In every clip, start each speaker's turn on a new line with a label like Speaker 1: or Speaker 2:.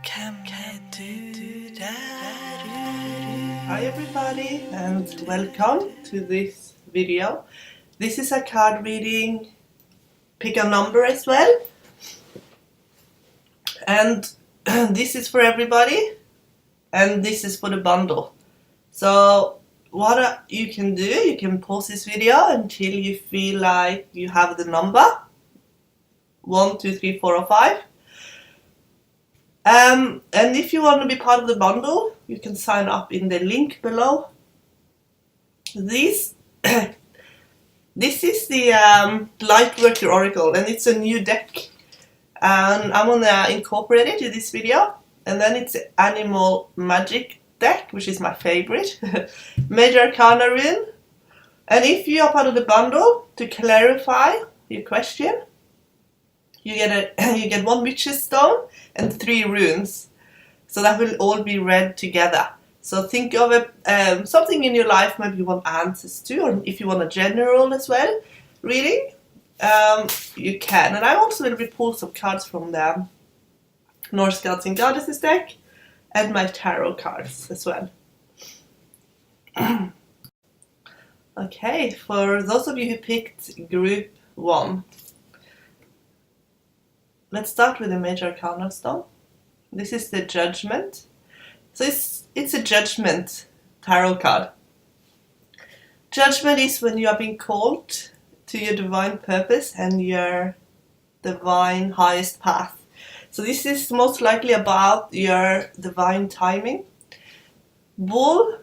Speaker 1: Hi everybody and welcome to this video. This is a card reading, pick a number as well, and this is for everybody and this is for the bundle. So what you can do, you can pause this video until you feel like you have the number 1, 2, 3, 4 or 5. And if you want to be part of the bundle, you can sign up in the link below. This is the Lightworker Oracle, and it's a new deck. And I'm gonna incorporate it in this video. And then it's the Animal Magic deck, which is my favorite. Major Arcana rune. And if you are part of the bundle, to clarify your question, you get 1 witch's stone and 3 runes. So that will all be read together. So think of it, something in your life maybe you want answers to, or if you want a general as well reading, you can. And I also will pull some cards from the Norse Gods and Goddesses deck and my tarot cards as well. Okay, for those of you who picked group 1, let's start with the Major Arcana stone. This is the Judgment. So it's a Judgment tarot card. Judgment is when you are being called to your divine purpose and your divine highest path. So this is most likely about your divine timing. Bull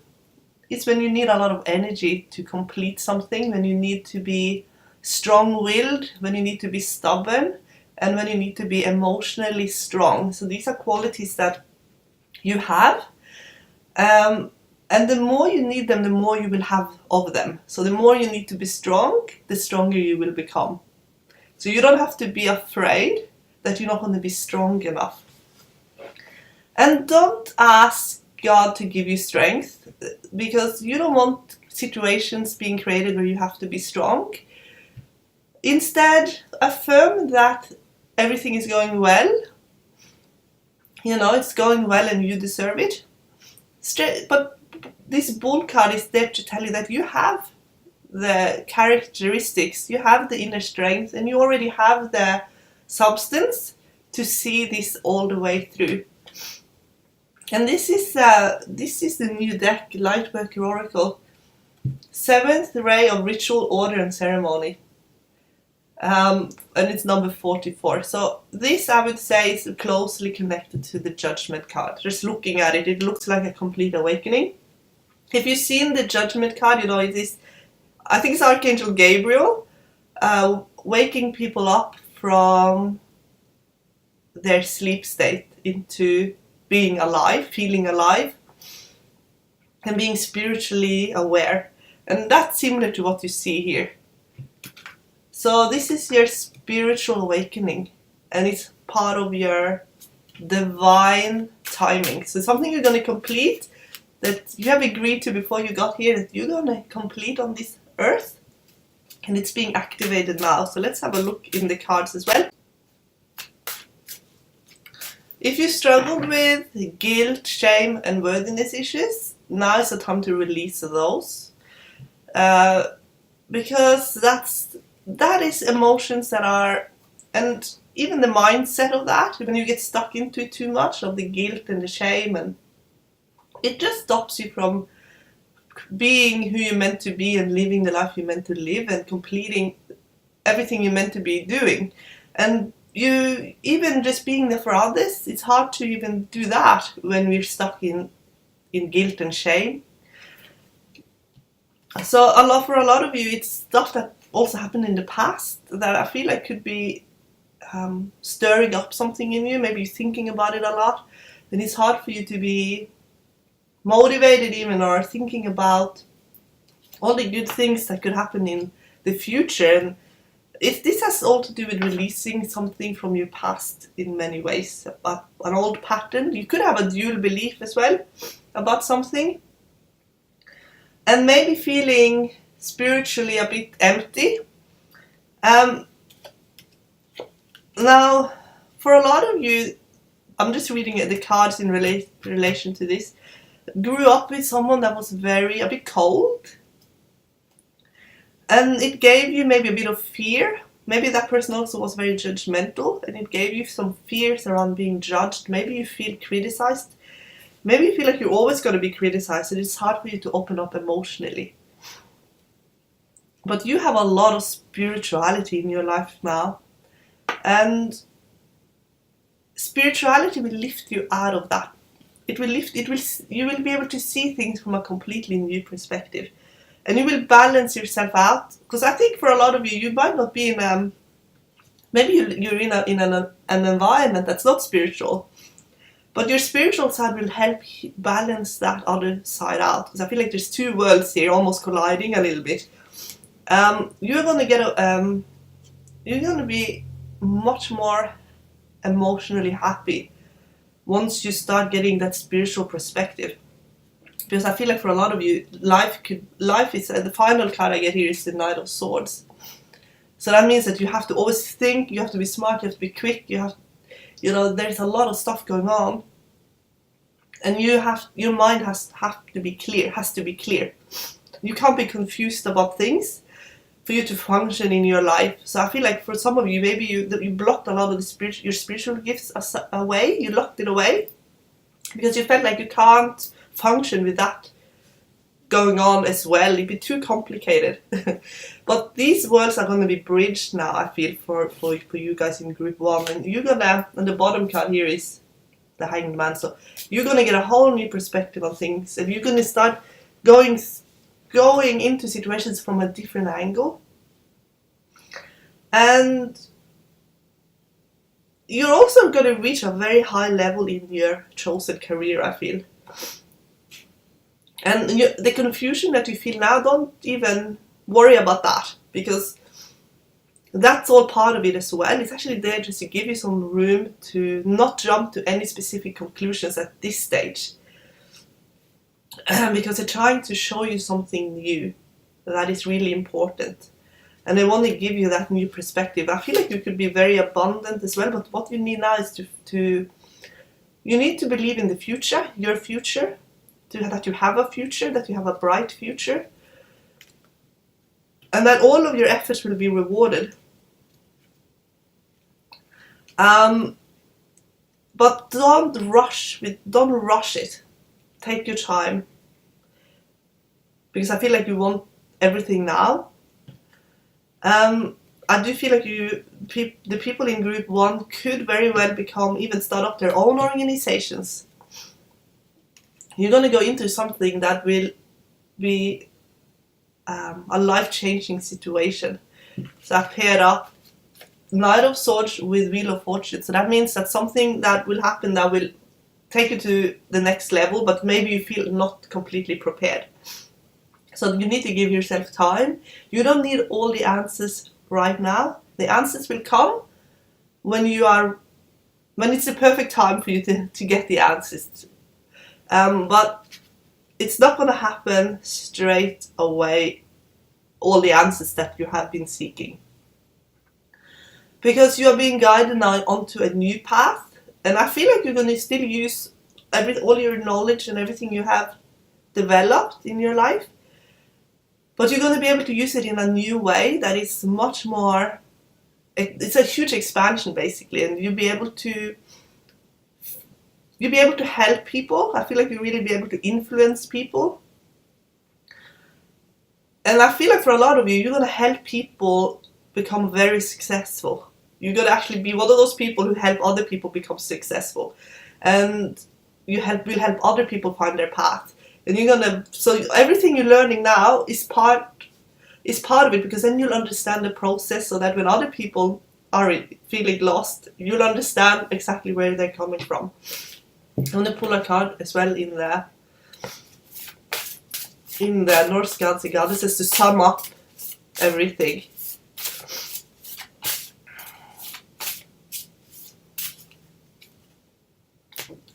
Speaker 1: is when you need a lot of energy to complete something, when you need to be strong-willed, when you need to be stubborn, and when you need to be emotionally strong. So these are qualities that you have. And the more you need them, the more you will have of them. So the more you need to be strong, the stronger you will become. So you don't have to be afraid that you're not going to be strong enough. And don't ask God to give you strength, because you don't want situations being created where you have to be strong. Instead, affirm that everything is going well. You know, it's going well and you deserve it. But this Bull card is there to tell you that you have the characteristics, you have the inner strength, and you already have the substance to see this all the way through. And this is the new deck, Lightworker Oracle. 7th ray of ritual, order and ceremony. And it's number 44. So this, I would say, is closely connected to the Judgment card. Just looking at it, it looks like a complete awakening. If you've seen the Judgment card, you know, it is, I think it's Archangel Gabriel, waking people up from their sleep state into being alive, feeling alive, and being spiritually aware. And that's similar to what you see here. So this is your spiritual awakening, and it's part of your divine timing. So something you're going to complete that you have agreed to before you got here, that you're going to complete on this earth, and it's being activated now. So let's have a look in the cards as well. If you struggled with guilt, shame and worthiness issues, now is the time to release those, because that is emotions that are, and even the mindset of that, when you get stuck into it too much, of the guilt and the shame, and it just stops you from being who you're meant to be and living the life you're meant to live and completing everything you're meant to be doing. And you, even just being there for others, it's hard to even do that when we're stuck in guilt and shame. So for a lot of you, it's stuff that also happened in the past that I feel like could be stirring up something in you. Maybe you're thinking about it a lot, and it's hard for you to be motivated even, or thinking about all the good things that could happen in the future. And this has all to do with releasing something from your past in many ways, about an old pattern. You could have a dual belief as well about something, and maybe feeling spiritually a bit empty. Now, for a lot of you, I'm just reading the cards in relation to this. Grew up with someone that was a bit cold. And it gave you maybe a bit of fear. Maybe that person also was very judgmental, and it gave you some fears around being judged. Maybe you feel criticized. Maybe you feel like you're always going to be criticized, and it's hard for you to open up emotionally. But you have a lot of spirituality in your life now. And spirituality will lift you out of that. You will be able to see things from a completely new perspective. And you will balance yourself out. Because I think for a lot of you, you might not be in maybe you're in an environment that's not spiritual. But your spiritual side will help balance that other side out. Because I feel like there's two worlds here almost colliding a little bit. You're going to be much more emotionally happy once you start getting that spiritual perspective. Because I feel like for a lot of you, life is, the final card I get here is the Knight of Swords. So that means that you have to always think, you have to be smart, you have to be quick, there's a lot of stuff going on. And your mind has to be clear. You can't be confused about things for you to function in your life. So I feel like for some of you, maybe you blocked a lot of your spiritual gifts away, you locked it away, because you felt like you can't function with that going on as well. It'd be too complicated. But these worlds are going to be bridged now, I feel, for you guys in group 1. And you're gonna, and the bottom card here is the Hanged Man. So you're gonna get a whole new perspective on things, and you're gonna start going into situations from a different angle. And you're also going to reach a very high level in your chosen career, I feel. And the confusion that you feel now, don't even worry about that, because that's all part of it as well. It's actually there just to give you some room to not jump to any specific conclusions at this stage. Because they're trying to show you something new that is really important. And they want to give you that new perspective. I feel like you could be very abundant as well, but what you need now is you need to believe in the future, your future, that you have a future, that you have a bright future, and that all of your efforts will be rewarded. But don't rush it. Take your time, because I feel like you want everything now. I do feel like the people in group 1 could very well even start up their own organizations. You're going to go into something that will be a life-changing situation. So I paired up Knight of Swords with Wheel of Fortune. So that means that something that will happen that will take you to the next level, but maybe you feel not completely prepared. So you need to give yourself time. You don't need all the answers right now. The answers will come when it's the perfect time for you to get the answers. But it's not going to happen straight away, all the answers that you have been seeking. Because you are being guided now onto a new path. And I feel like you're going to still use all your knowledge and everything you have developed in your life. But you're going to be able to use it in a new way that is much more, it's a huge expansion basically, and you'll be able to help people. I feel like you'll really be able to influence people. And I feel like for a lot of you, you're going to help people become very successful. You're going to actually be one of those people who help other people become successful. And will help other people find their path. And so everything you're learning now is part of it, because then you'll understand the process, so that when other people are feeling lost, you'll understand exactly where they're coming from. I'm going to pull a card as well in the Norse gods and goddesses to sum up everything.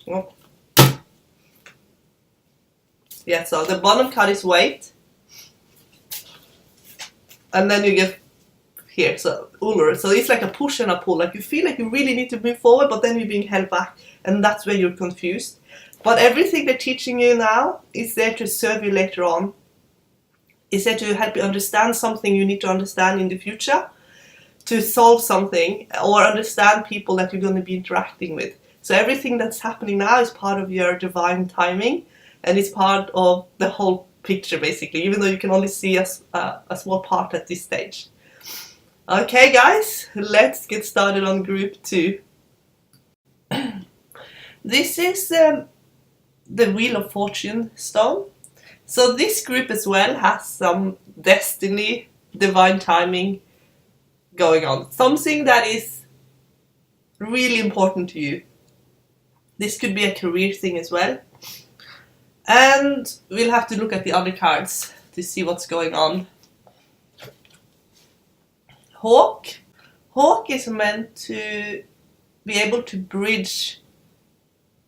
Speaker 1: Oh. Yeah, so the bottom card is weight. And then you get here, so Uller. So it's like a push and a pull. Like you feel like you really need to move forward, but then you're being held back, and that's where you're confused. But everything they're teaching you now is there to serve you later on. Is there to help you understand something you need to understand in the future, to solve something, or understand people that you're going to be interacting with. So everything that's happening now is part of your divine timing, and it's part of the whole picture, basically, even though you can only see a small part at this stage. Okay, guys, let's get started on group 2. This is the Wheel of Fortune stone. So this group as well has some destiny, divine timing going on. Something that is really important to you. This could be a career thing as well. And we'll have to look at the other cards to see what's going on. Hawk. Hawk is meant to be able to bridge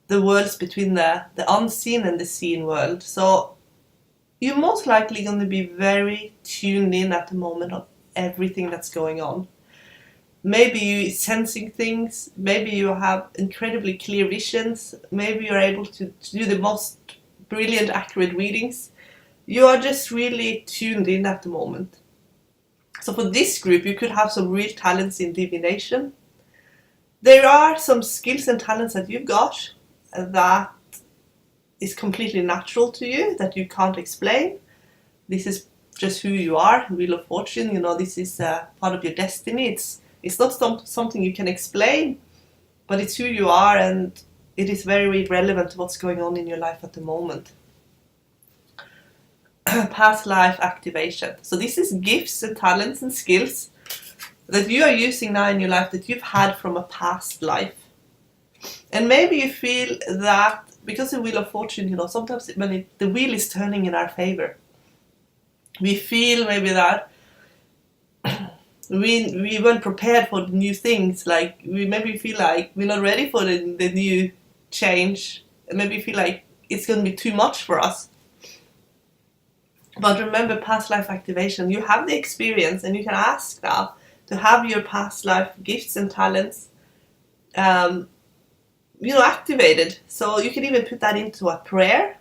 Speaker 1: the worlds between the unseen and the seen world. So you're most likely going to be very tuned in at the moment on everything that's going on. Maybe you're sensing things, maybe you have incredibly clear visions, maybe you're able to do the most brilliant, accurate readings. You are just really tuned in at the moment. So for this group, you could have some real talents in divination. There are some skills and talents that you've got that is completely natural to you, that you can't explain. This is just who you are, Wheel of Fortune, you know, this is part of your destiny. It's not something you can explain, but it's who you are, and it is very relevant to what's going on in your life at the moment. Past life activation. So this is gifts and talents and skills that you are using now in your life that you've had from a past life. And maybe you feel that because the Wheel of Fortune, you know, sometimes when the wheel is turning in our favor, we feel maybe that we weren't prepared for the new things. Like we maybe feel like we're not ready for the new change, and maybe feel like it's going to be too much for us. But remember, past life activation, you have the experience, and you can ask now to have your past life gifts and talents activated. So you can even put that into a prayer,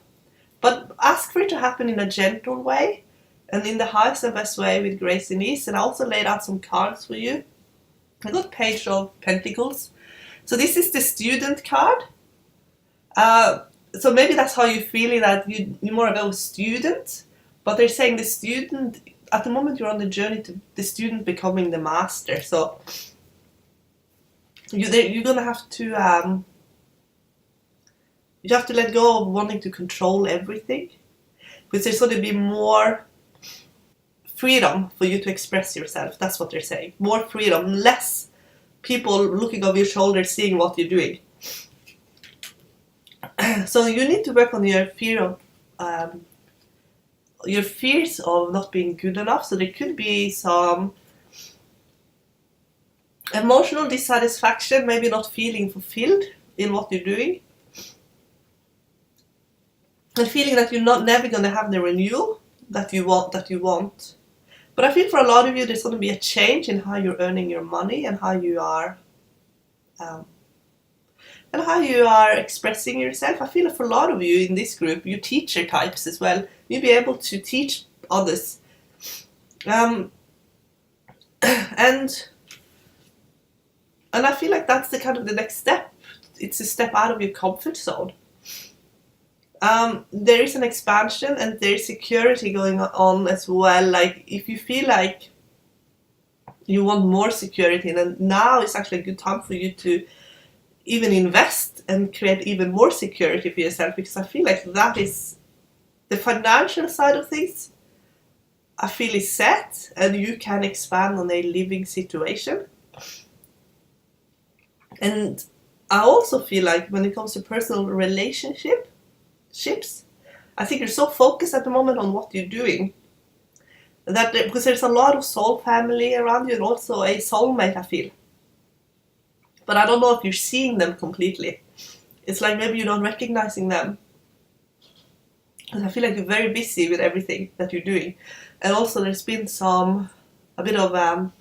Speaker 1: but ask for it to happen in a gentle way and in the highest and best way with grace and ease. And I also laid out some cards for you. I got Page of Pentacles. So this is the student card. So maybe that's how you're feeling, that you're more of a student. But they're saying the student, at the moment you're on the journey to the student becoming the master. So you're going to have to, you have to let go of wanting to control everything. Because there's going to be more freedom for you to express yourself. That's what they're saying. More freedom, less people looking over your shoulder seeing what you're doing. So you need to work on your fear of, your fears of not being good enough. So there could be some emotional dissatisfaction, maybe not feeling fulfilled in what you're doing, and feeling that you're never going to have the renewal that you want. But I feel for a lot of you, there's going to be a change in how you're earning your money and how you are expressing yourself. I feel for a lot of you in this group, you teacher types as well. You'll be able to teach others. And I feel like that's the kind of the next step. It's a step out of your comfort zone. There is an expansion and there's security going on as well. Like if you feel like you want more security, then now is actually a good time for you to even invest and create even more security for yourself, because I feel like that is the financial side of things. I feel is set and you can expand on a living situation. And I also feel like when it comes to personal relationships, I think you're so focused at the moment on what you're doing that because there's a lot of soul family around you and also a soulmate, I feel. But I don't know if you're seeing them completely. It's like maybe you're not recognizing them. Because I feel like you're very busy with everything that you're doing. And also there's been a bit of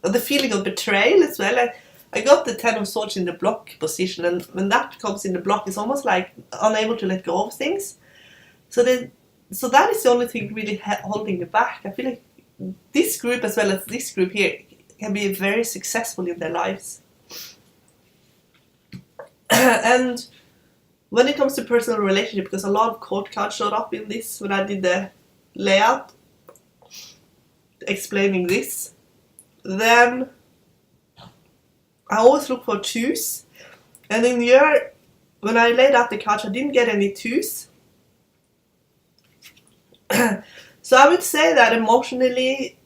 Speaker 1: the feeling of betrayal as well. I got the Ten of Swords in the block position, and when that comes in the block, it's almost like unable to let go of things. So that is the only thing really holding me back. I feel like this group as well as this group here can be very successful in their lives. And when it comes to personal relationship, because a lot of court cards showed up in this when I did the layout explaining this, then I always look for twos. And in here, when I laid out the cards, I didn't get any twos. So I would say that emotionally,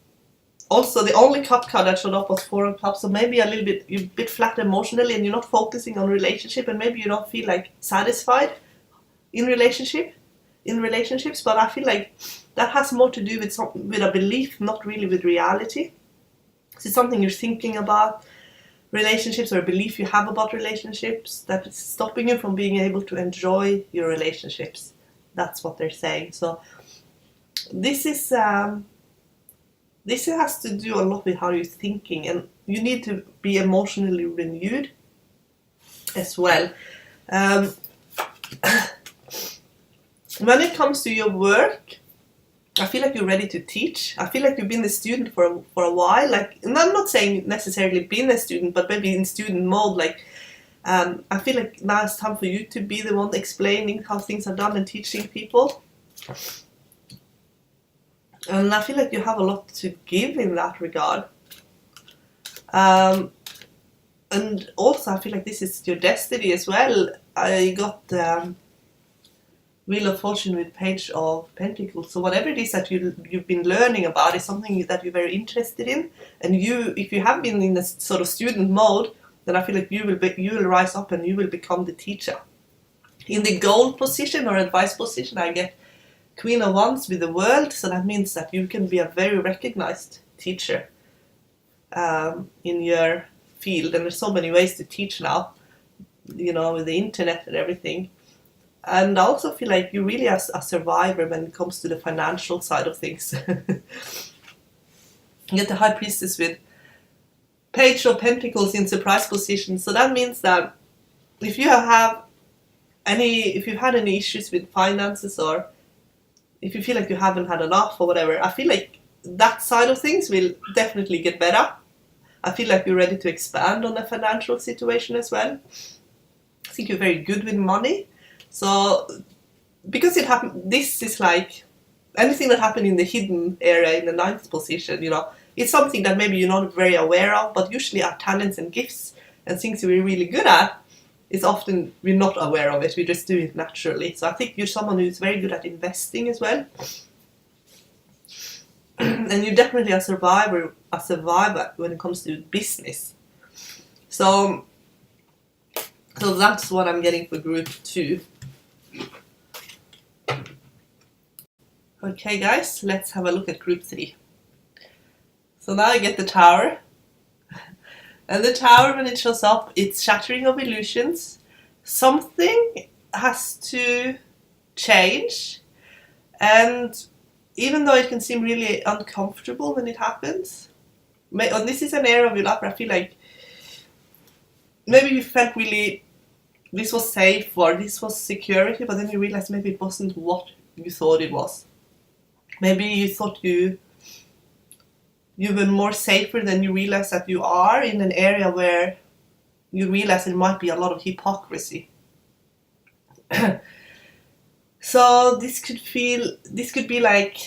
Speaker 1: also the only cup card that showed up was Four of Cups. So maybe you're a bit flat emotionally, and you're not focusing on relationship, and maybe you don't feel like satisfied in relationships. But I feel like that has more to do with a belief, not really with reality. So it's something you're thinking about relationships, or a belief you have about relationships that is stopping you from being able to enjoy your relationships. That's what they're saying. So this has to do a lot with how you're thinking, and you need to be emotionally renewed as well. When it comes to your work, I feel like you're ready to teach. I feel like you've been a student for a while. Like, and I'm not saying necessarily been a student, but maybe in student mode. Like, I feel like now it's time for you to be the one explaining how things are done and teaching people. And I feel like you have a lot to give in that regard. And also I feel like this is your destiny as well. I got Wheel of Fortune with Page of Pentacles. So whatever it is that you've been learning about is something that you're very interested in. And if you have been in a sort of student mode, then I feel like you will rise up and you will become the teacher. In the gold position or advice position, I get Queen of Wands with the World, so that means that you can be a very recognized teacher in your field, and there's so many ways to teach now, with the internet and everything. And I also feel like you really are a survivor when it comes to the financial side of things. You get the High Priestess with Page of Pentacles in surprise position, so that means that if you've had any issues with finances, or if you feel like you haven't had enough or whatever, I feel like that side of things will definitely get better. I feel like you're ready to expand on the financial situation as well. I think you're very good with money. So, because it happened, this is like anything that happened in the hidden area in the 9th position, it's something that maybe you're not very aware of, but usually our talents and gifts and things we're really good at, it's often we're not aware of it, we just do it naturally. So I think you're someone who's very good at investing as well. And you're definitely a survivor when it comes to business. So that's what I'm getting for group 2. Okay guys, let's have a look at group 3. So now I get the Tower. And the Tower, when it shows up, it's shattering of illusions. Something has to change. And even though it can seem really uncomfortable when it happens, and this is an area of your life where I feel like maybe you felt really this was safe or this was security, but then you realized maybe it wasn't what you thought it was. Maybe you thought you were more safer than you realize that you are, in an area where you realize there might be a lot of hypocrisy. So this could be like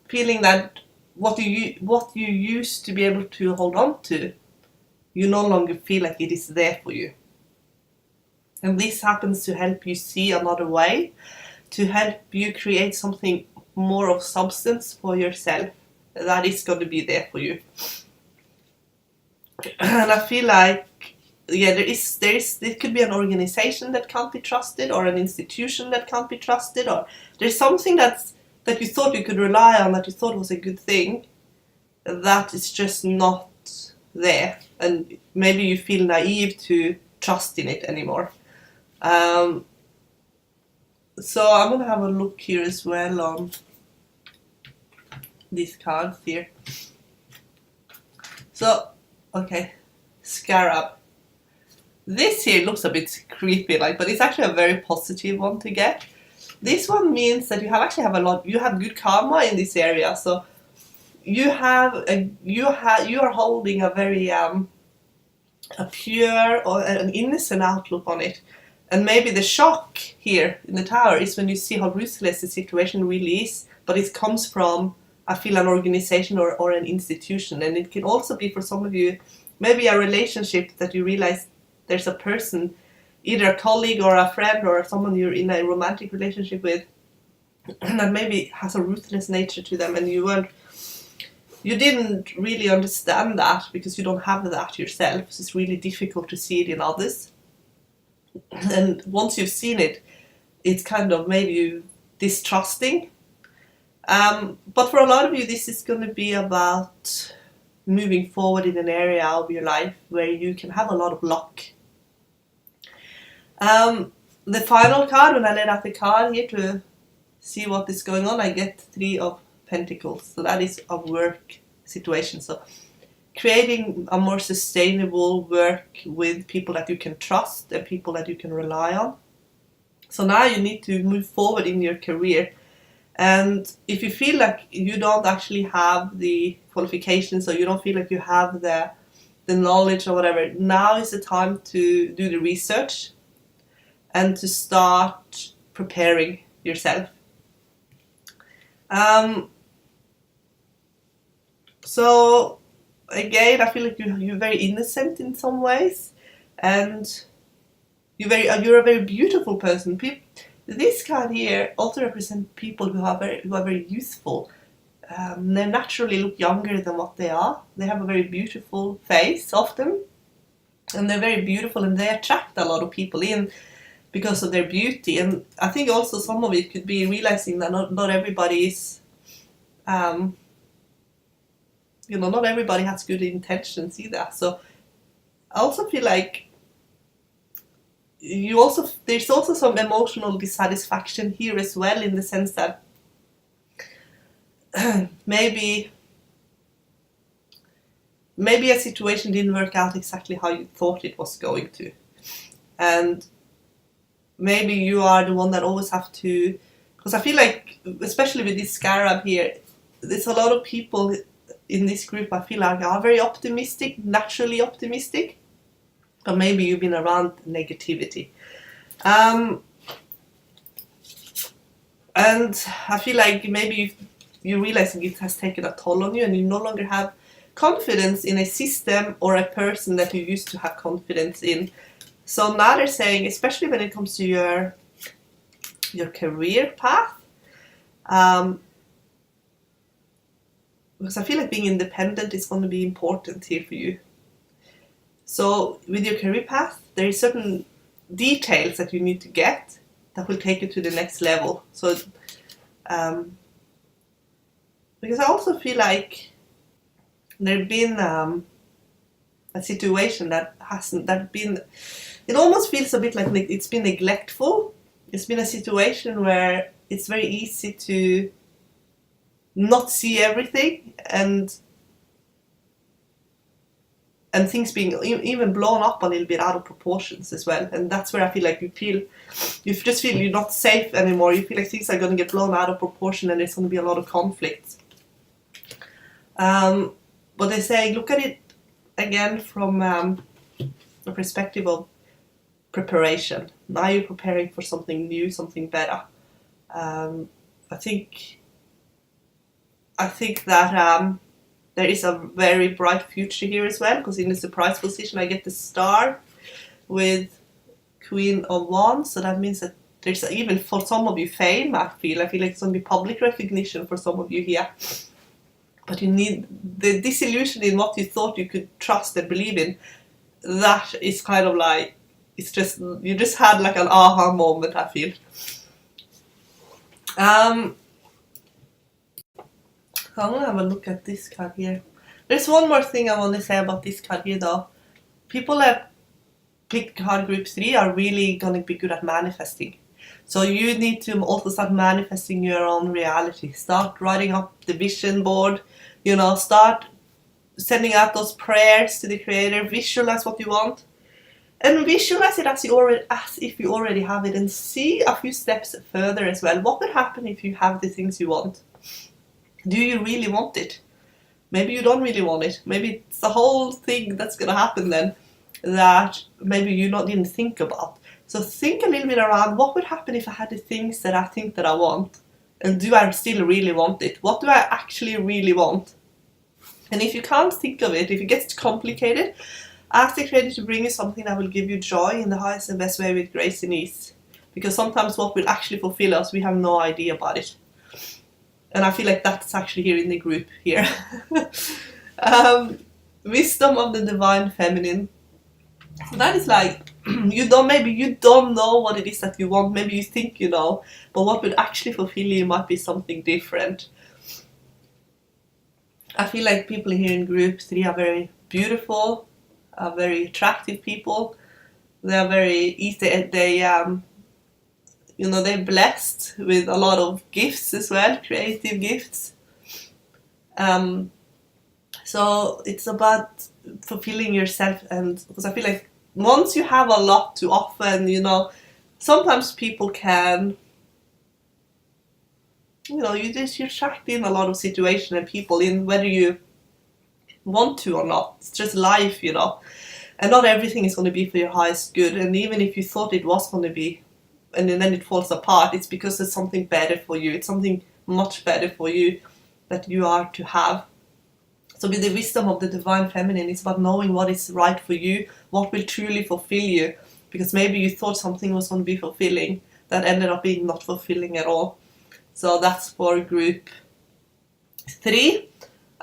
Speaker 1: feeling that what you used to be able to hold on to, you no longer feel like it is there for you. And this happens to help you see another way, to help you create something more of substance for yourself that is going to be there for you. And I feel like, there could be an organization that can't be trusted, or an institution that can't be trusted, or there's something that you thought you could rely on, that you thought was a good thing, that is just not there, and maybe you feel naive to trust in it anymore. So I'm going to have a look here as well on these cards here. So Okay, Scarab. This here looks a bit creepy, like, but it's actually a very positive one to get. This one means that you have good karma in this area. So you are holding a very a pure or an innocent outlook on it. And maybe the shock here in the tower is when you see how ruthless the situation really is, but it comes from, I feel, an organization or an institution. And it can also be for some of you, maybe a relationship that you realize there's a person, either a colleague or a friend or someone you're in a romantic relationship with, that maybe has a ruthless nature to them, and you didn't really understand that because you don't have that yourself. So it's really difficult to see it in others. And once you've seen it, it's kind of made you distrusting. But for a lot of you, this is going to be about moving forward in an area of your life where you can have a lot of luck. The final card, when I let out the card here to see what is going on, I get 3 of Pentacles. So that is a work situation. So creating a more sustainable work with people that you can trust and people that you can rely on. So now you need to move forward in your career. And if you feel like you don't actually have the qualifications, or you don't feel like you have the knowledge or whatever, now is the time to do the research and to start preparing yourself. So again, I feel like you're very innocent in some ways, and you're a very beautiful person. This card here also represents people who are very youthful. They naturally look younger than what they are. They have a very beautiful face often, and they're very beautiful, and they attract a lot of people in because of their beauty. And I think also some of it could be realizing that not everybody is, not everybody has good intentions either. So I also feel like there's also some emotional dissatisfaction here as well, in the sense that maybe a situation didn't work out exactly how you thought it was going to, and maybe you are the one that always have to, because I feel like, especially with this Scarab here, there's a lot of people in this group I feel like are very optimistic, naturally optimistic, but maybe you've been around negativity. And I feel like maybe you realizing it has taken a toll on you, and you no longer have confidence in a system or a person that you used to have confidence in. So now they're saying, especially when it comes to your career path, because I feel like being independent is going to be important here for you. So with your career path, there are certain details that you need to get that will take you to the next level. So, because I also feel like there's been a situation it almost feels a bit like it's been neglectful. It's been a situation where it's very easy to not see everything, and things being even blown up a little bit out of proportions as well. And that's where I feel like you just feel you're not safe anymore. You feel like things are going to get blown out of proportion, and there's going to be a lot of conflict. But they say, look at it again from the perspective of preparation. Now you're preparing for something new, something better. I think that there is a very bright future here as well, because in the surprise position I get the Star with Queen of Wands. So that means that there's, even for some of you, fame. I feel like it's going to be public recognition for some of you here. But you need the disillusion in what you thought you could trust and believe in. That is kind of like, you just had like an aha moment, I feel. I'm going to have a look at this card here. There's one more thing I want to say about this card here though. People that pick card group 3 are really going to be good at manifesting. So you need to also start manifesting your own reality. Start writing up the vision board, start sending out those prayers to the Creator. Visualize what you want. And visualize it as if you already have it, and see a few steps further as well. What would happen if you have the things you want? Do you really want it? Maybe you don't really want it. Maybe it's the whole thing that's going to happen then that maybe you didn't think about. So think a little bit around, what would happen if I had the things that I think that I want? And do I still really want it? What do I actually really want? And if you can't think of it, if it gets complicated, ask the Creator to bring you something that will give you joy in the highest and best way with grace and ease. Because sometimes what will actually fulfill us, we have no idea about it. And I feel like that's actually here in the group here. Wisdom of the Divine Feminine. So that is like, maybe you don't know what it is that you want. Maybe you think you know. But what would actually fulfill you might be something different. I feel like people here in group 3 are very beautiful. Are very attractive people. They are very easy. They're blessed with a lot of gifts as well, creative gifts. So it's about fulfilling yourself, and because I feel like once you have a lot to offer, and sometimes people can, you're trapped in a lot of situations and people in whether you want to or not. It's just life, and not everything is going to be for your highest good. And even if you thought it was going to be, and then it falls apart, it's because there's something better for you. It's something much better for you that you are to have. So with the wisdom of the Divine Feminine, it's about knowing what is right for you, what will truly fulfill you. Because maybe you thought something was going to be fulfilling that ended up being not fulfilling at all. So that's for group 3.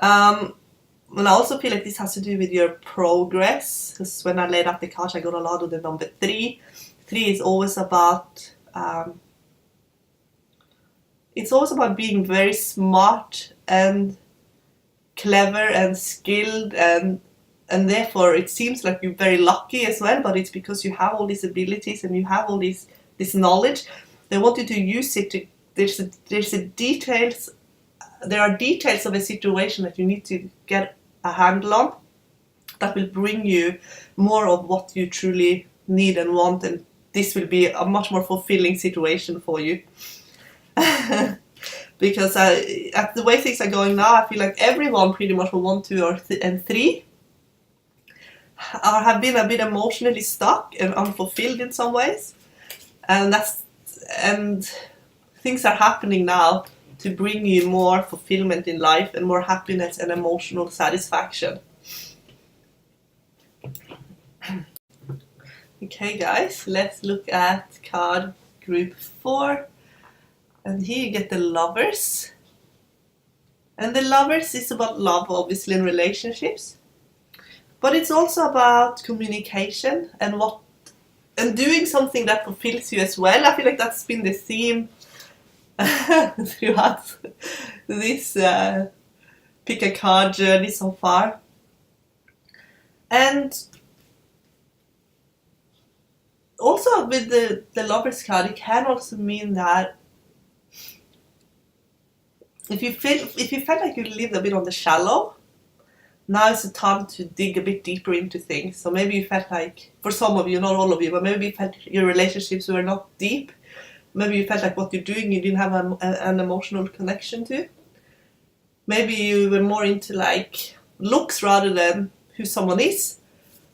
Speaker 1: And I also feel like this has to do with your progress, because when I laid out the cards, I got a lot of the number 3. 3 is always about, it's always about being very smart and clever and skilled, and therefore it seems like you're very lucky as well, but it's because you have all these abilities and you have all this knowledge. They want you to use it. There are details of a situation that you need to get a handle on that will bring you more of what you truly need and want, and this will be a much more fulfilling situation for you. Because at the way things are going now, I feel like everyone pretty much for 1, 2, and 3 have been a bit emotionally stuck and unfulfilled in some ways, and things are happening now to bring you more fulfillment in life and more happiness and emotional satisfaction. Okay guys, let's look at card group 4. And here you get the Lovers. And the Lovers is about love, obviously, in relationships. But it's also about communication and doing something that fulfills you as well. I feel like that's been the theme throughout this pick a card journey so far. And also with the Lovers card, it can also mean that if you felt like you lived a bit on the shallow, now is the time to dig a bit deeper into things. So maybe you felt like, for some of you, not all of you, but maybe you felt your relationships were not deep. Maybe you felt like what you're doing, you didn't have an emotional connection to. Maybe you were more into like looks rather than who someone is.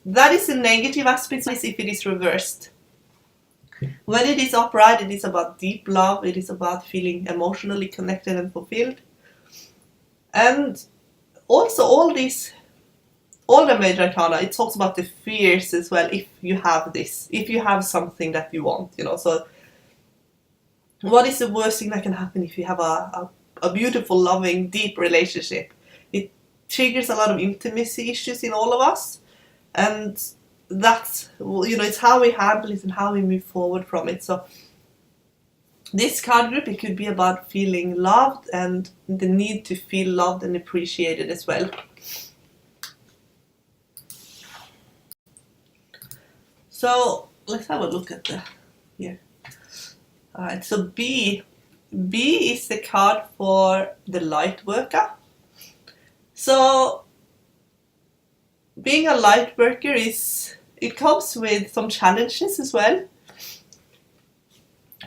Speaker 1: That is a negative aspect if it is reversed. When it is upright, it is about deep love. It is about feeling emotionally connected and fulfilled. And also all the major arcana, it talks about the fears as well. If you have something that you want, so what is the worst thing that can happen if you have a beautiful, loving, deep relationship? It triggers a lot of intimacy issues in all of us, and that's, it's how we handle it and how we move forward from it. So this card group, it could be about feeling loved and the need to feel loved and appreciated as well. So let's have a look at here. Alright, so B is the card for the light worker. So being a light worker it comes with some challenges as well,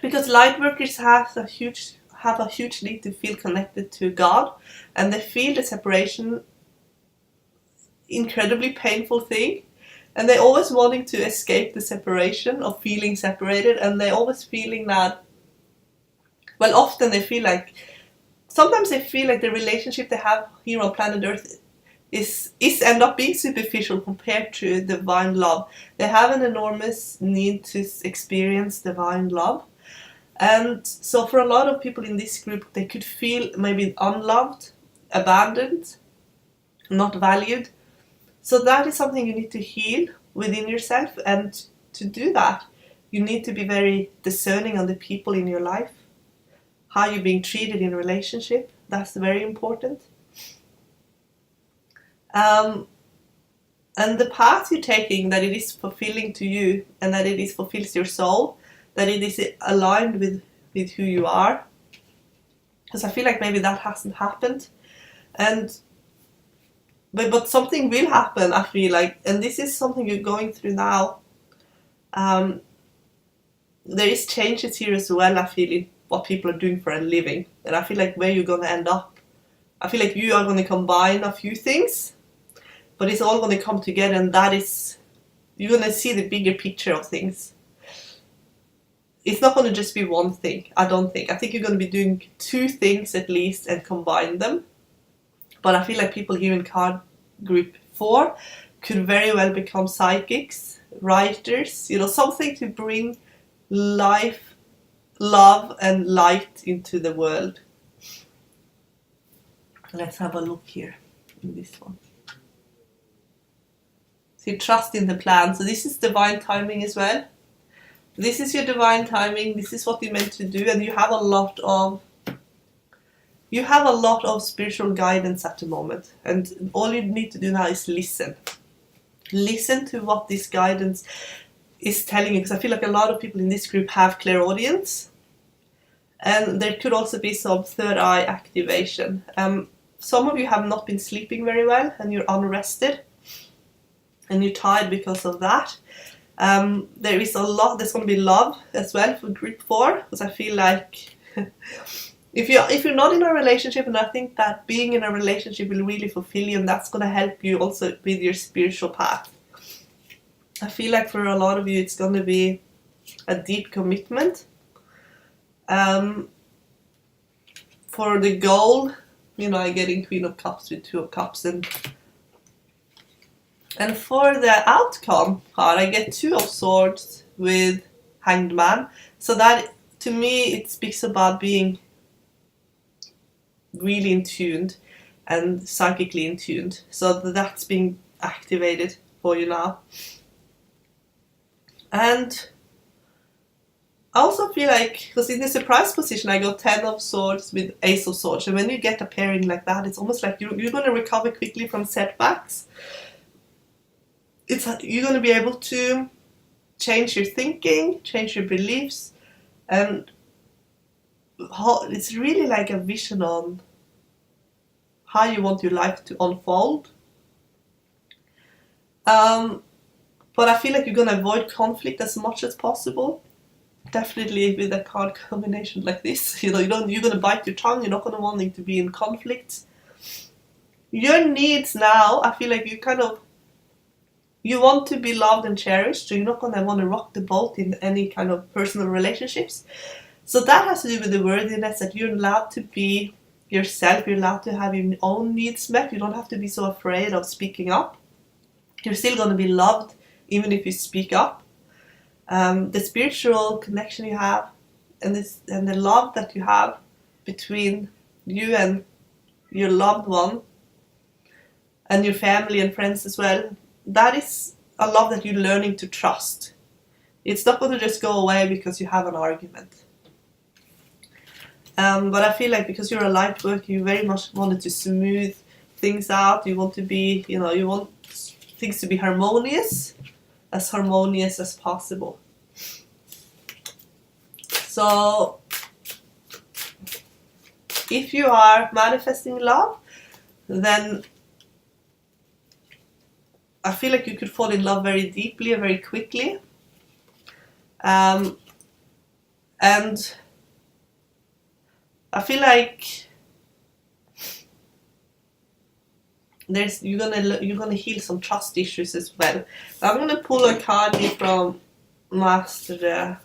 Speaker 1: because light workers have a huge need to feel connected to God, and they feel the separation incredibly painful thing, and they're always wanting to escape the separation of feeling separated, and they're always feeling that, well, often they feel like, sometimes they feel like the relationship they have here on planet Earth is end up being superficial compared to divine love. They have an enormous need to experience divine love. And so for a lot of people in this group, they could feel maybe unloved, abandoned, not valued. So that is something you need to heal within yourself, and to do that, you need to be very discerning on the people in your life, how you're being treated in a relationship. That's very important. And the path you're taking, that it is fulfilling to you, and that it is fulfills your soul, that it is aligned with who you are. Because I feel like maybe that hasn't happened. But something will happen, I feel like, and this is something you're going through now. There is changes here as well, I feel, in what people are doing for a living. And I feel like where you're going to end up, I feel like you are going to combine a few things, but it's all going to come together, and that is, you're going to see the bigger picture of things. It's not going to just be one thing, I don't think. I think you're going to be doing two things at least and combine them. But I feel like people here in card group 4 could very well become psychics, writers, something to bring life, love and light into the world. Let's have a look here in this one. So you trust in the plan. So this is divine timing as well. This is your divine timing. This is what you're meant to do, and you have a lot of spiritual guidance at the moment, and all you need to do now is listen to what this guidance is telling you, because I feel like a lot of people in this group have clairaudience, and there could also be some third eye activation. Some of you have not been sleeping very well, and you're unrested and you're tired because of that. There's going to be love as well for group 4, because I feel like if you're not in a relationship, and I think that being in a relationship will really fulfill you, and that's going to help you also with your spiritual path. I feel like for a lot of you it's going to be a deep commitment for the goal. I get in Queen of Cups with 2 of Cups, and for the outcome card, I get 2 of Swords with Hanged Man. So that, to me, it speaks about being really in tuned and psychically in tuned. So that's being activated for you now. And I also feel like, because in the surprise position, I got 10 of Swords with Ace of Swords. And when you get a pairing like that, it's almost like you're going to recover quickly from setbacks. You're going to be able to change your thinking, change your beliefs, and it's really like a vision on how you want your life to unfold. But I feel like you're going to avoid conflict as much as possible. Definitely with a card combination like this, you're going to bite your tongue. You're not going to want to be in conflict. Your needs now, I feel like you want to be loved and cherished, so you're not going to want to rock the boat in any kind of personal relationships. So that has to do with the worthiness, that you're allowed to be yourself. You're allowed to have your own needs met. You don't have to be so afraid of speaking up. You're still going to be loved even if you speak up. The spiritual connection you have, and the love that you have between you and your loved one, and your family and friends as well, that is a love that you're learning to trust. It's not going to just go away because you have an argument. But I feel like because you're a light worker, you very much wanted to smooth things out. You want to be, you want things to be harmonious as possible. So if you are manifesting love, then I feel like you could fall in love very deeply and very quickly. And I feel like you're gonna heal some trust issues as well. I'm gonna pull a card here from Master the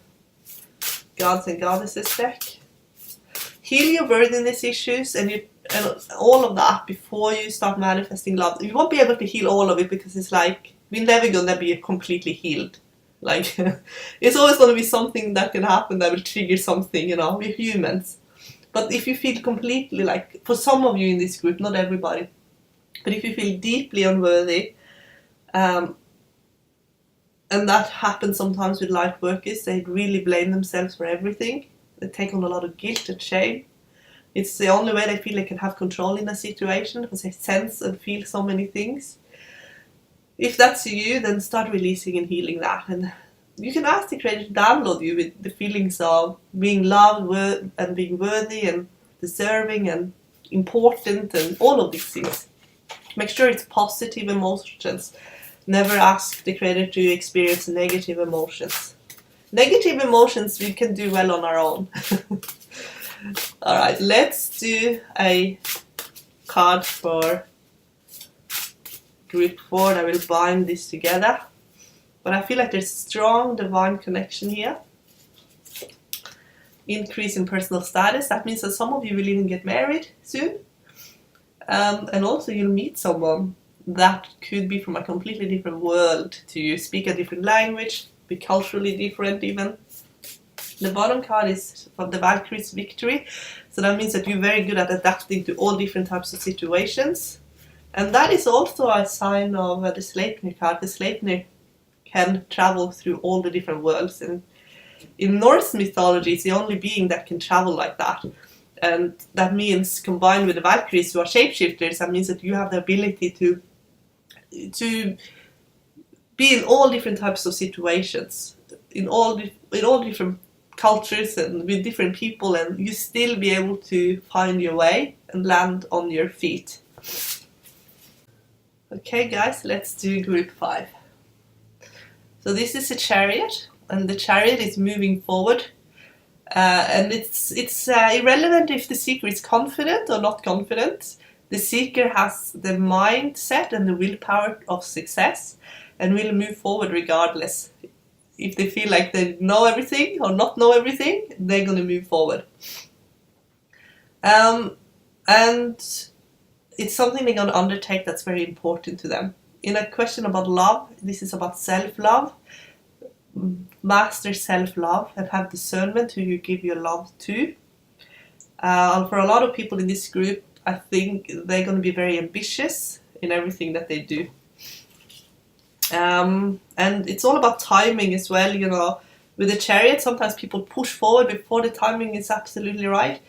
Speaker 1: Gods and Goddesses deck. Heal your worthiness issues and all of that before you start manifesting love. You won't be able to heal all of it because it's like we're never gonna be completely healed. Like it's always gonna be something that can happen that will trigger something. We're humans. But if you feel completely, like for some of you in this group, not everybody, but if you feel deeply unworthy, and that happens sometimes with light workers, they really blame themselves for everything. They take on a lot of guilt and shame. It's the only way they feel they can have control in a situation, because they sense and feel so many things. If that's you, then start releasing and healing that. And you can ask the Creator to download you with the feelings of being loved and being worthy and deserving and important and all of these things. Make sure it's positive emotions. Never ask the Creator to experience negative emotions. Negative emotions we can do well on our own. Alright, let's do a card for group 4 that will bind this together. But I feel like there's strong divine connection here. Increase in personal status. That means that some of you will even get married soon. And also you'll meet someone that could be from a completely different world to you, speak a different language, be culturally different even. The bottom card is from the Valkyrie's victory, so that means that you're very good at adapting to all different types of situations. And that is also a sign of the Sleipnir card. The Sleipnir can travel through all the different worlds, and in Norse mythology it's the only being that can travel like that. And that means, combined with the Valkyries who are shapeshifters, that means that you have the ability to be in all different types of situations, in all different cultures and with different people, and you still be able to find your way and land on your feet. Okay guys, let's do group 5. So this is a chariot, and the chariot is moving forward. And it's irrelevant if the seeker is confident or not confident. The seeker has the mindset and the willpower of success and will move forward regardless. If they feel like they know everything or not know everything, they're going to move forward. And it's something they're going to undertake that's very important to them. In a question about love, this is about self-love. Master self-love and have discernment who you give your love to. And for a lot of people in this group, I think they're going to be very ambitious in everything that they do. And it's all about timing as well, With the chariot, sometimes people push forward before the timing is absolutely right.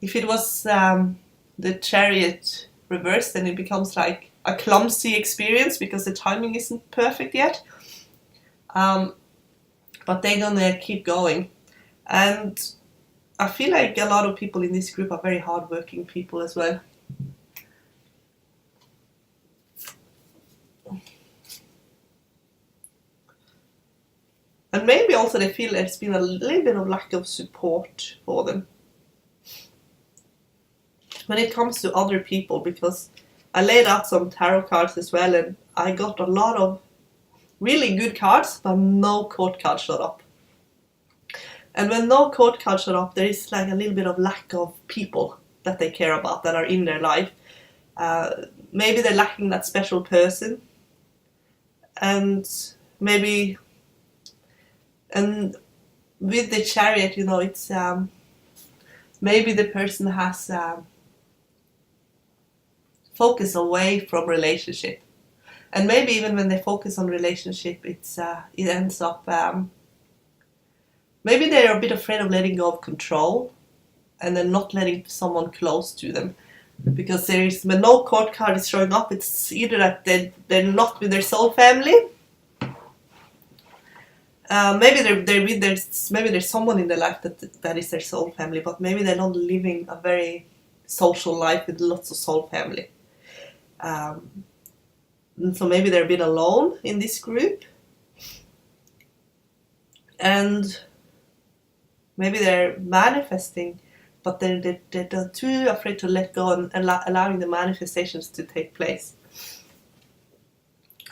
Speaker 1: If it was the chariot reversed, then it becomes like a clumsy experience because the timing isn't perfect yet. But they're gonna keep going. And I feel like a lot of people in this group are very hardworking people as well. And maybe also they feel there's been a little bit of lack of support for them when it comes to other people, because I laid out some tarot cards as well, and I got a lot of really good cards, but no court cards showed up. And when no court cards showed up, there is like a little bit of lack of people that they care about, that are in their life. Maybe they're lacking that special person. And maybe, and with the chariot, it's maybe the person has focus away from relationship. And maybe even when they focus on relationship, it ends up, maybe they're a bit afraid of letting go of control and then not letting someone close to them. Because when no court card is showing up, it's either that they're not with their soul family. Maybe maybe there's someone in their life that is their soul family, but maybe they're not living a very social life with lots of soul family. So maybe they're a bit alone in this group. And maybe they're manifesting, but they're too afraid to let go and allowing the manifestations to take place.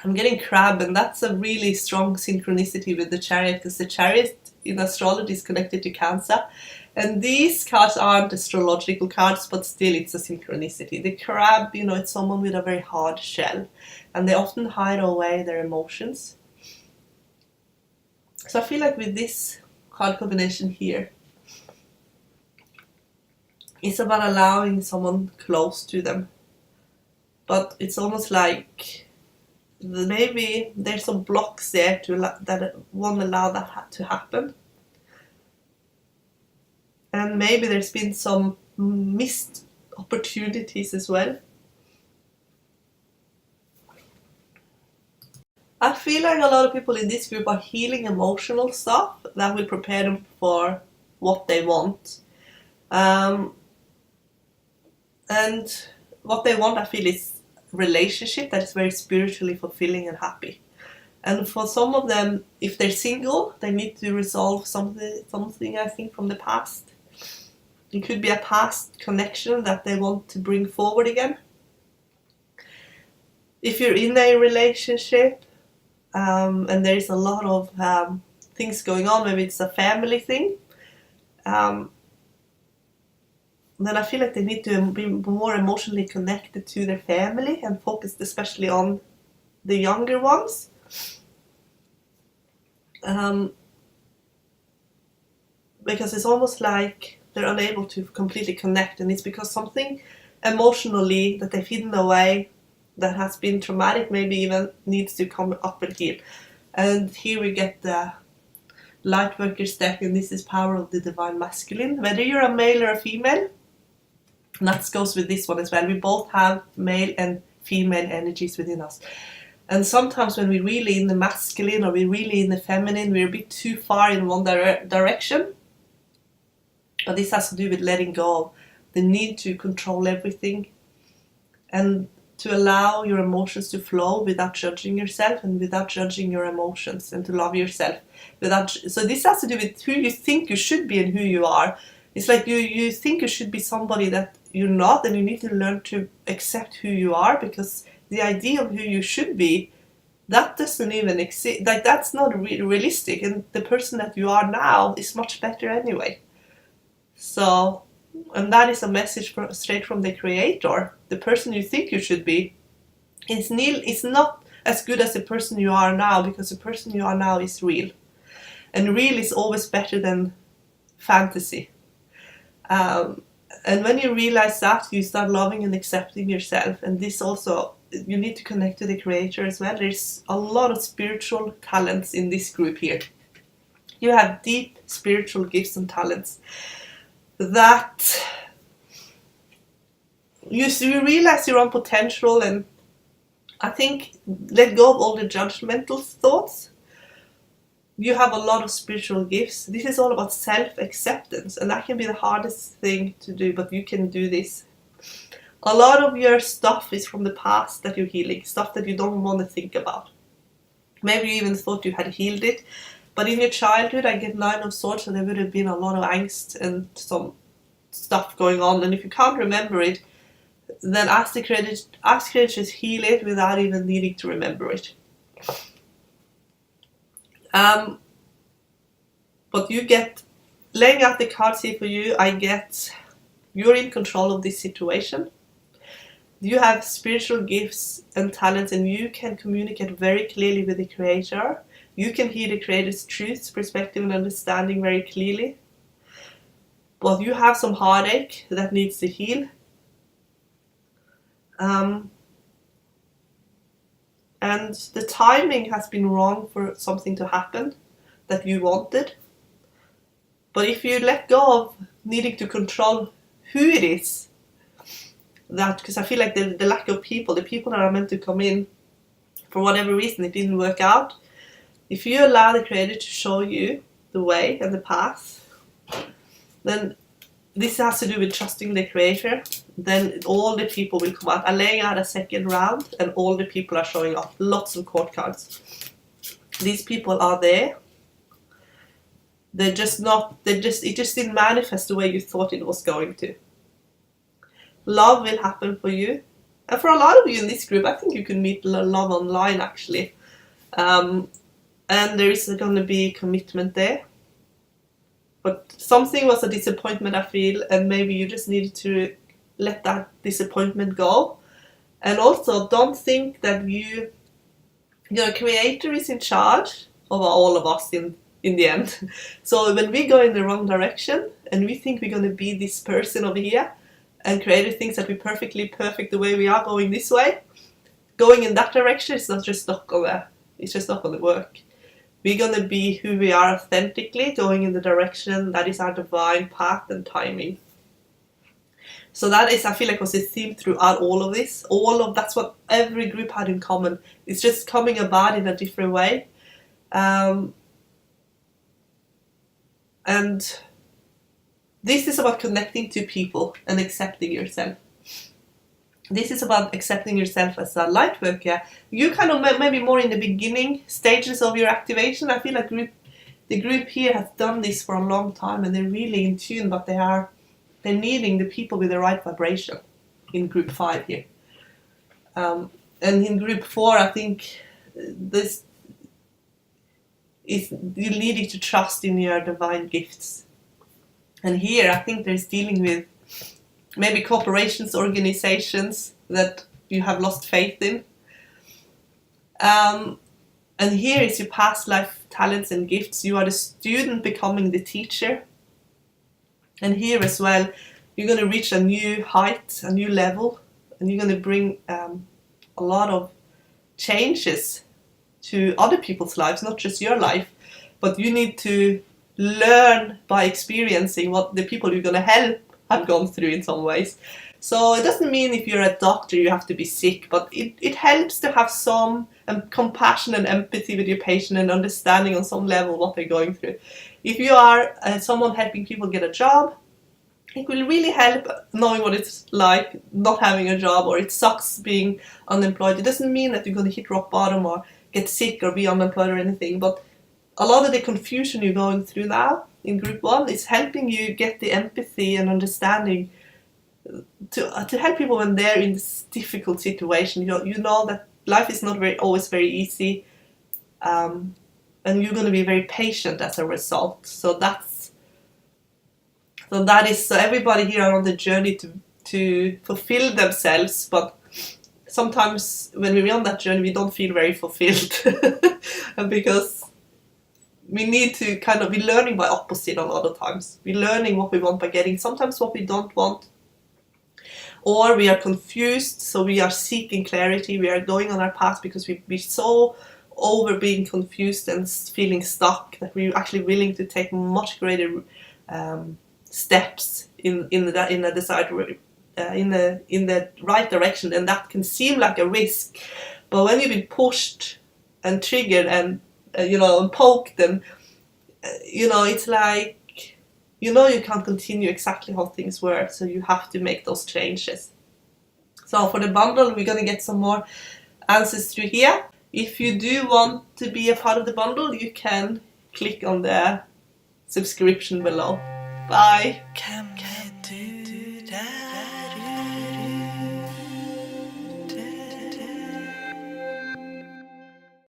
Speaker 1: I'm getting crab, and that's a really strong synchronicity with the chariot, because the chariot in astrology is connected to Cancer. And these cards aren't astrological cards, but still it's a synchronicity. The crab, it's someone with a very hard shell, and they often hide away their emotions. So I feel like with this card combination here, it's about allowing someone close to them. But it's almost like maybe there's some blocks there that won't allow that to happen. And maybe there's been some missed opportunities as well. I feel like a lot of people in this group are healing emotional stuff that will prepare them for what they want. And what they want, I feel, is a relationship that is very spiritually fulfilling and happy. And for some of them, if they're single, they need to resolve something I think, from the past. It could be a past connection that they want to bring forward again. If you're in a relationship, and there is a lot of things going on, maybe it's a family thing, then I feel like they need to be more emotionally connected to their family and focused especially on the younger ones. Because it's almost like they're unable to completely connect, and it's because something emotionally that they've hidden away that has been traumatic, maybe even needs to come up and heal. And here we get the Lightworkers deck, and this is Power of the Divine Masculine. Whether you're a male or a female, and that goes with this one as well. We both have male and female energies within us. And sometimes when we're really in the masculine or we're really in the feminine, we're a bit too far in one direction. But this has to do with letting go of the need to control everything and to allow your emotions to flow without judging yourself and without judging your emotions, and to love yourself. So this has to do with who you think you should be and who you are. It's like you think you should be somebody that you're not, and you need to learn to accept who you are, because the idea of who you should be, that doesn't even exist. Like, that's not realistic, and the person that you are now is much better anyway. So, and that is a message straight from the Creator. The person you think you should be is not as good as the person you are now, because the person you are now is real. And real is always better than fantasy. And when you realize that, you start loving and accepting yourself. And this also, you need to connect to the Creator as well. There's a lot of spiritual talents in this group here. You have deep spiritual gifts and talents that you realize your own potential, and I think let go of all the judgmental thoughts. You have a lot of spiritual gifts. This is all about self-acceptance, and that can be the hardest thing to do, but you can do this. A lot of your stuff is from the past that you're healing, stuff that you don't want to think about. Maybe you even thought you had healed it, but in your childhood, I get 9 of Swords, so there would have been a lot of angst and some stuff going on, and if you can't remember it, then ask the Creator to heal it without even needing to remember it. But you get, laying out the cards here for you, I get, you're in control of this situation. You have spiritual gifts and talents, and you can communicate very clearly with the Creator. You can hear the Creator's truth, perspective, and understanding very clearly. But you have some heartache that needs to heal. And the timing has been wrong for something to happen that you wanted. But if you let go of needing to control who it is, that, because I feel like the lack of people, the people that are meant to come in, for whatever reason it didn't work out, if you allow the Creator to show you the way and the path, then this has to do with trusting the Creator. then all the people will come out. Allega had a second round, and all the people are showing up. Lots of court cards. These people are there. They're just not. It just didn't manifest the way you thought it was going to. Love will happen for you, and for a lot of you in this group, I think you can meet love online actually. And there is going to be commitment there. But something was a disappointment, I feel, and maybe you just needed to let that disappointment go. And also, don't think that your creator is in charge of all of us in the end. So when we go in the wrong direction and we think we're going to be this person over here, and creator thinks that we're perfectly perfect the way we are going this way, going in that direction is not just not gonna, it's just not gonna work. We're going to be who we are authentically, going in the direction that is our divine path and timing. So that is, I feel like, was a theme throughout all of this. That's what every group had in common. It's just coming about in a different way. And this is about connecting to people and accepting yourself. This is about accepting yourself as a light worker. You kind of maybe more in the beginning stages of your activation. I feel like the group here has done this for a long time, and they're really in tune, but they're needing the people with the right vibration in group 5 here. And in group 4, I think this is you needing to trust in your divine gifts. And here I think there's dealing with maybe corporations, organizations that you have lost faith in. And here is your past life talents and gifts. You are the student becoming the teacher. And here as well, you're going to reach a new height, a new level, and you're going to bring a lot of changes to other people's lives, not just your life. But you need to learn by experiencing what the people you're going to help have gone through in some ways. So it doesn't mean if you're a doctor you have to be sick, but it helps to have some compassion and empathy with your patient and understanding on some level what they're going through. If you are someone helping people get a job, it will really help knowing what it's like not having a job, or it sucks being unemployed. It doesn't mean that you're going to hit rock bottom or get sick or be unemployed or anything, but a lot of the confusion you're going through now in group 1 is helping you get the empathy and understanding to help people when they're in this difficult situation. You know that life is not always very easy, and you're going to be very patient as a result. So everybody here are on the journey to fulfill themselves, but sometimes when we're on that journey we don't feel very fulfilled because we need to kind of be learning by opposite a lot of times. We're learning what we want by getting sometimes what we don't want. Or we are confused, so we are seeking clarity. We are going on our path because we're so over being confused and feeling stuck that we're actually willing to take much greater steps in the right direction, and that can seem like a risk. But when you've been pushed and triggered and and poked, and it's like you can't continue exactly how things were, so you have to make those changes. So for the bundle, we're gonna get some more answers through here. If you do want to be a part of the bundle, you can click on the subscription below. Bye. Can we do that?